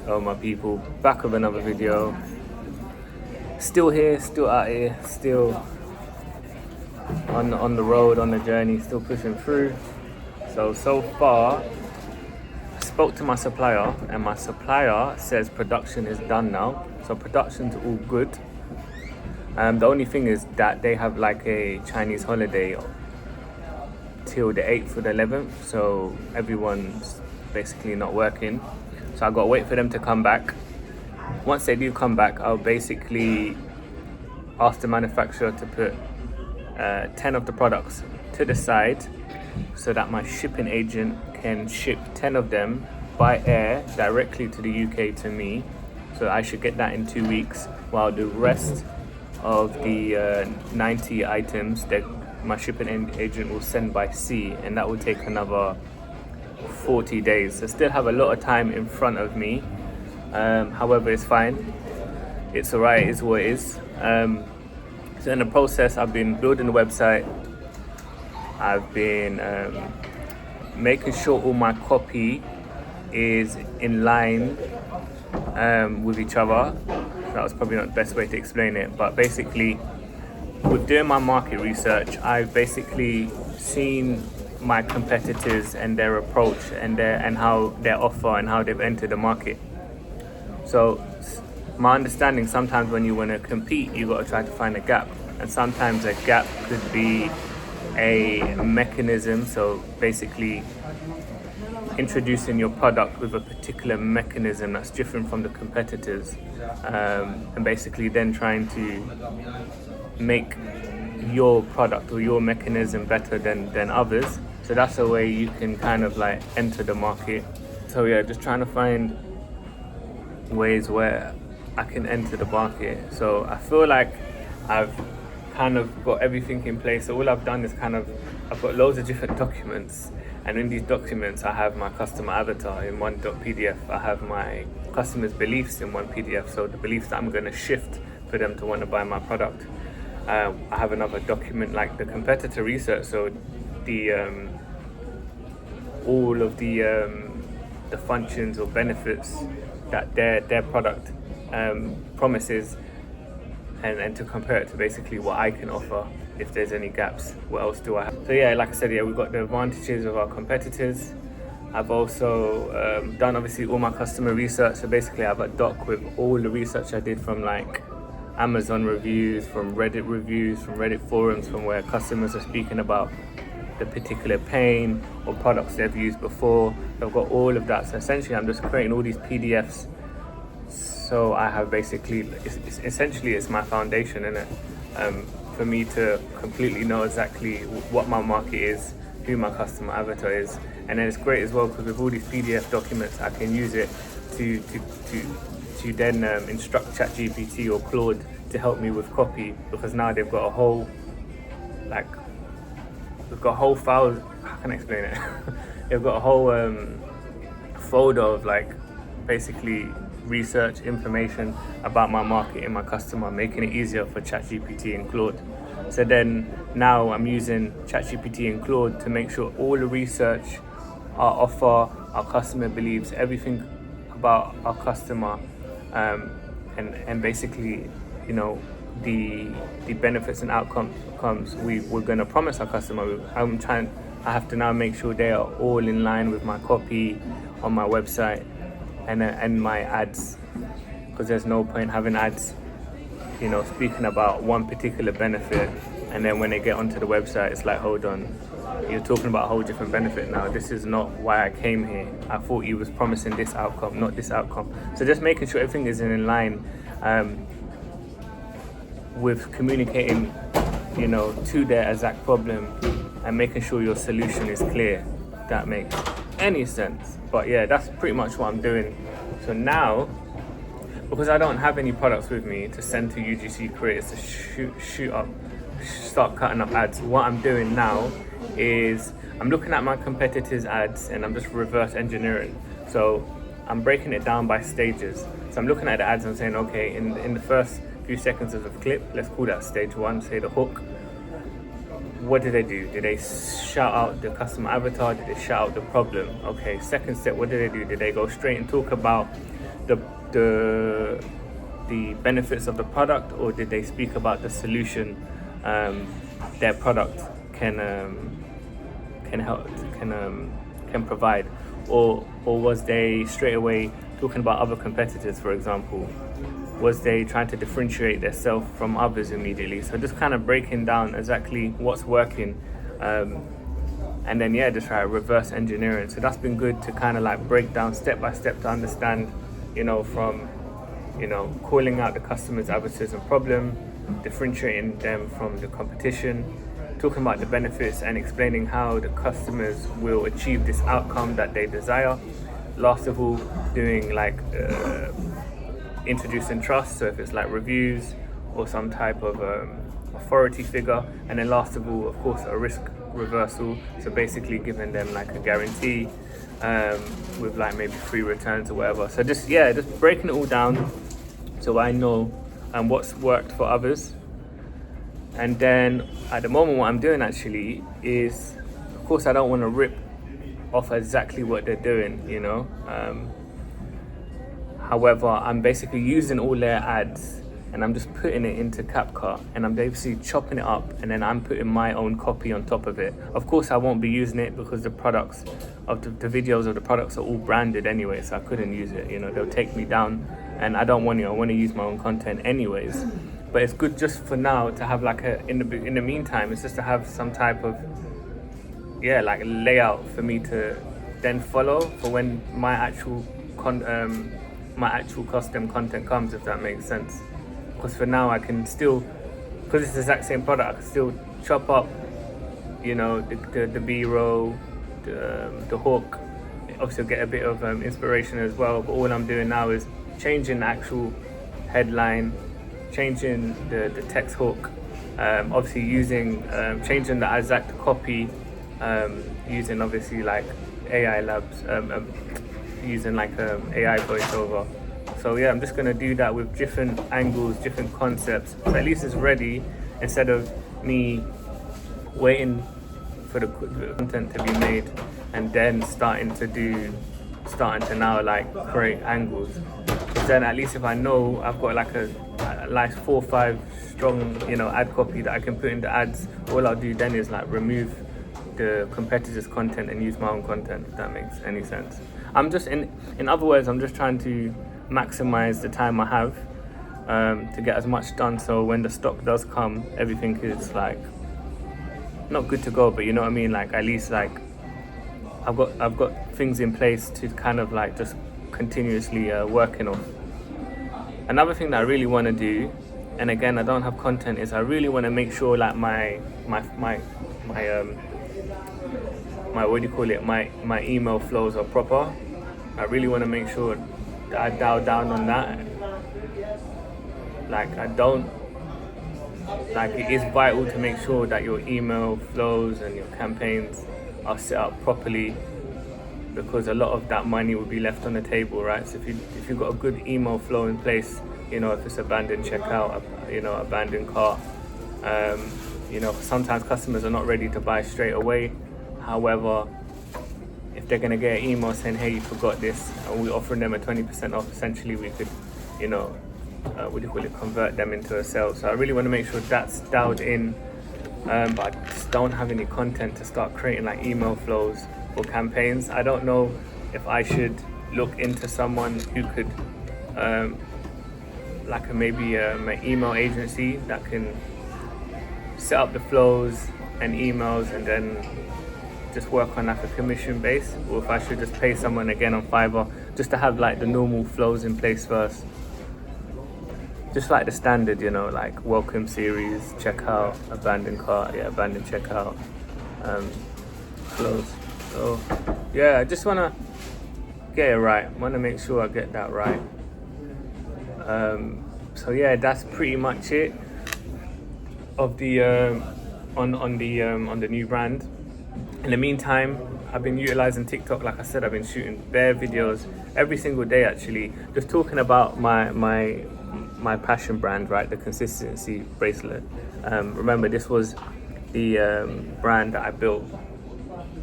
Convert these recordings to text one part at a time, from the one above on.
Oh my people, back with another video. Still here, still out here, still on the road, on the journey, still pushing through. So far, I spoke to my supplier, and my supplier says production is done now. So production's all good. The only thing is that they have like a Chinese holiday till the 8th or the 11th, so everyone's basically not working. So I gotta wait for them to come back. Once they do come back, I'll basically ask the manufacturer to put 10 of the products to the side so that my shipping agent can ship 10 of them by air directly to the UK to me. So I should get that in 2 weeks, while the rest of the 90 items that my shipping agent will send by sea, and that will take another 40 days. So still have a lot of time in front of me. However, it's fine. It's alright, it is what it is. So in the process, I've been building the website. I've been making sure all my copy is in line with each other. That was probably not the best way to explain it, but basically, with doing my market research, I've basically seen my competitors and their approach and how their offer and how they've entered the market. So my understanding, sometimes when you want to compete, you got to try to find a gap, and sometimes a gap could be a mechanism. So basically introducing your product with a particular mechanism that's different from the competitors, and basically then trying to make your product or your mechanism better than others. So that's a way you can kind of like enter the market. So yeah, just trying to find ways where I can enter the market. So I feel like I've kind of got everything in place. So all I've done is I've got loads of different documents, and in these documents I have my customer avatar in one PDF. I have my customers' beliefs in one PDF, so the beliefs that I'm going to shift for them to want to buy my product. I have another document like the competitor research, so the all of the functions or benefits that their product promises, and to compare it to basically what I can offer. If there's any gaps, what else do I have? So yeah, like I said, we've got the advantages of our competitors. I've also done obviously all my customer research. So basically I have a doc with all the research I did from like Amazon reviews, from Reddit reviews, from Reddit forums, from where customers are speaking about the particular pain or products they've used before. I've got all of that. So essentially I'm just creating all these PDFs. So I have basically, it's my foundation, in it, for me to completely know exactly what my market is, who my customer avatar is. And then it's great as well because with all these PDF documents, I can use it to then instruct ChatGPT or Claude to help me with copy, because now they've got a whole file. How can I explain it? They've got a whole folder of like basically research information about my market and my customer, making it easier for ChatGPT and Claude. So then now I'm using ChatGPT and Claude to make sure all the research, our offer, our customer beliefs, everything about our customer, and basically, you know, the benefits and outcomes we're going to promise our customer. I have to now make sure they are all in line with my copy on my website and my ads, because there's no point having ads, you know, speaking about one particular benefit, and then when they get onto the website, it's like, hold on, you're talking about a whole different benefit now. This is not why I came here. I thought you was promising this outcome, not this outcome. So just making sure everything is in line with communicating, you know, to their exact problem, and making sure your solution is clear. If that makes any sense. But yeah, that's pretty much what I'm doing. So now, because I don't have any products with me to send to UGC creators to start cutting up ads, what I'm doing now is I'm looking at my competitors' ads and I'm just reverse engineering. So I'm breaking it down by stages. So I'm looking at the ads and saying, okay, in the first few seconds of the clip, let's call that stage one, say the hook. What did they do? Did they shout out the customer avatar? Did they shout out the problem? Okay, second step, what did they do? Did they go straight and talk about the benefits of the product, or did they speak about the solution their product can help can provide, or was they straight away talking about other competitors, for example? Was they trying to differentiate themselves from others immediately? So just kind of breaking down exactly what's working, and then just try to reverse engineering. So that's been good to kind of like break down step by step to understand, from calling out the customer's adversaries and problem, differentiating them from the competition, talking about the benefits and explaining how the customers will achieve this outcome that they desire. Last of all, doing like introducing trust, so if it's like reviews or some type of authority figure. And then last of all, of course, a risk reversal, so basically giving them like a guarantee with like maybe free returns or whatever. So just breaking it all down so I know what's worked for others. And then at the moment, what I'm doing actually is, of course, I don't want to rip off exactly what they're doing, however, I'm basically using all their ads and I'm just putting it into CapCut, and I'm basically chopping it up, and then I'm putting my own copy on top of it. Of course, I won't be using it because the products of the videos of the products are all branded anyway, so I couldn't use it. They'll take me down, and I don't want to. I want to use my own content anyways. But it's good just for now to have like in the meantime, it's just to have some type of like layout for me to then follow for when my actual custom content comes, if that makes sense. Because for now I can still, because it's the exact same product, I can still chop up, the B-roll, the hook. Obviously I'll get a bit of inspiration as well, but all I'm doing now is changing the actual headline, changing the text hook, obviously using changing the exact copy, using obviously like AI labs, using like AI voiceover. So I'm just gonna do that with different angles, different concepts, so at least it's ready, instead of me waiting for the content to be made and then starting to now like create angles. Because then at least if I know I've got like a like 4 or 5 strong ad copy that I can put in the ads, all I'll do then is like remove the competitors' content and use my own content, if that makes any sense. I'm just in other words, I'm just trying to maximize the time I have to get as much done, so when the stock does come, everything is like not good to go, but you know what I mean, like at least like I've got things in place to kind of like just continuously working on. Another thing that I really want to do, and again I don't have content, is I really want to make sure like my what do you call it, my email flows are proper. I really want to make sure that I dial down on that. Like it is vital to make sure that your email flows and your campaigns are set up properly, because a lot of that money will be left on the table, right? So if you've got a good email flow in place, if it's abandoned checkout, abandoned cart, sometimes customers are not ready to buy straight away. However, if they're going to get an email saying, hey, you forgot this, and we're offering them a 20% off, essentially we could, convert them into a sale. So I really want to make sure that's dialed in, but I just don't have any content to start creating like email flows or campaigns. I don't know if I should look into someone who could, maybe an email agency that can set up the flows and emails and then just work on like a commission base, or if I should just pay someone again on Fiverr just to have like the normal flows in place first, just like the standard, like welcome series, checkout, abandoned cart, abandoned checkout, flows. So I just want to get it right. I want to make sure I get that right. That's pretty much it of the on the new brand. In the meantime, I've been utilizing TikTok. Like I said, I've been shooting bare videos every single day, actually, just talking about my passion brand, right? The consistency bracelet. Remember, this was the brand that I built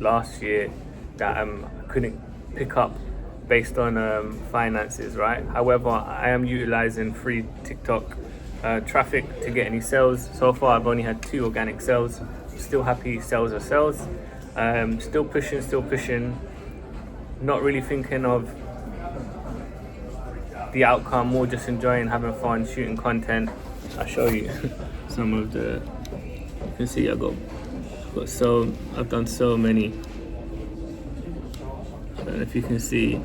last year that I couldn't pick up based on finances, right? However, I am utilizing free TikTok traffic to get any sales. So far, I've only had 2 organic sales. Still happy, sales are sales. Still pushing. Not really thinking of the outcome, more just enjoying having fun, shooting content. I'll show you some of the. You can see I've done so many. I don't know if you can see.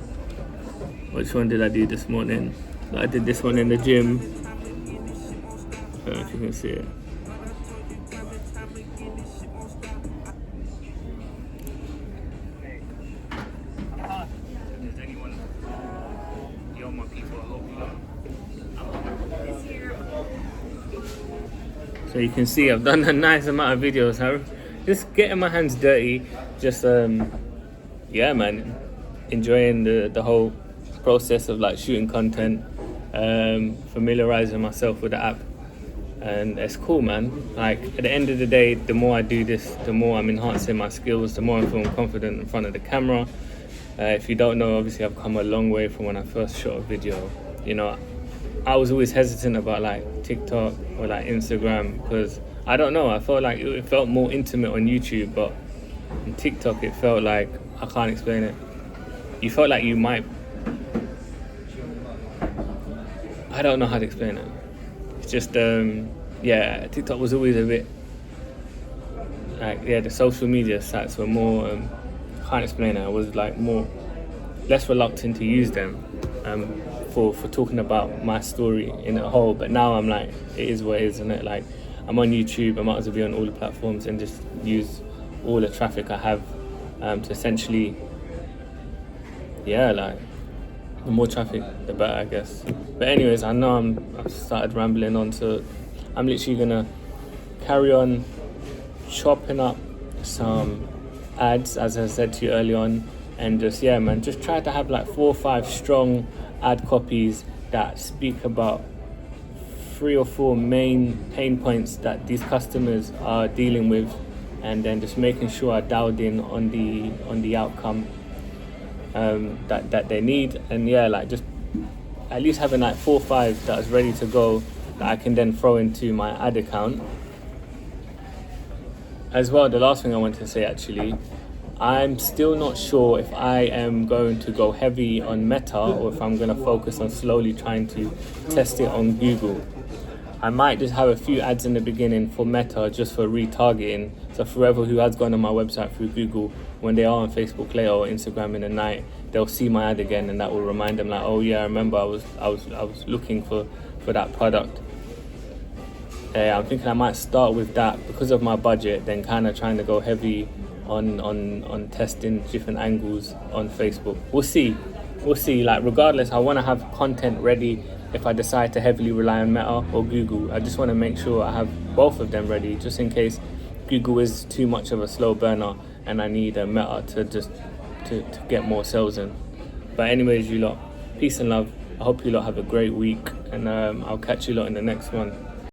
Which one did I do this morning? I did this one in the gym. I don't know if you can see it. So you can see I've done a nice amount of videos. Just getting my hands dirty. Just yeah, man, enjoying the whole process of like shooting content, familiarizing myself with the app, and it's cool, man. Like at the end of the day, the more I do this, the more I'm enhancing my skills, the more I'm feeling confident in front of the camera. If you don't know, obviously I've come a long way from when I first shot a video. You know, I was always hesitant about like TikTok or like Instagram because I don't know, I felt like it felt more intimate on YouTube, but on TikTok it felt like, I can't explain it. You felt like you might, I don't know how to explain it. It's just, yeah, TikTok was always a bit, like, yeah, the social media sites were more, can't explain it. I was like less reluctant to use them for talking about my story in a whole. But now I'm like, it is what it is, isn't it? Like, I'm on YouTube, I might as well be on all the platforms and just use all the traffic I have to essentially, yeah, like, the more traffic, the better, I guess. But anyways, I know I've started rambling on, so I'm literally gonna carry on chopping up some ads, as I said to you early on, and just, yeah, man, just try to have like 4 or 5 strong ad copies that speak about 3 or 4 main pain points that these customers are dealing with, and then just making sure I dialed in on the outcome that they need. And yeah, like just at least having like 4 or 5 that's ready to go that I can then throw into my ad account. As well, the last thing I want to say, actually, I'm still not sure if I am going to go heavy on Meta or if I'm going to focus on slowly trying to test it on Google. I might just have a few ads in the beginning for Meta just for retargeting. So for whoever who has gone on my website through Google, when they are on Facebook later or Instagram in the night, they'll see my ad again, and that will remind them like, oh yeah, I remember I was looking for that product. I'm thinking I might start with that because of my budget, then kind of trying to go heavy on testing different angles on Facebook. We'll see. Like, regardless, I want to have content ready if I decide to heavily rely on Meta or Google. I just want to make sure I have both of them ready, just in case Google is too much of a slow burner and I need a Meta to get more sales in. But anyways, you lot, peace and love. I hope you lot have a great week, and I'll catch you lot in the next one.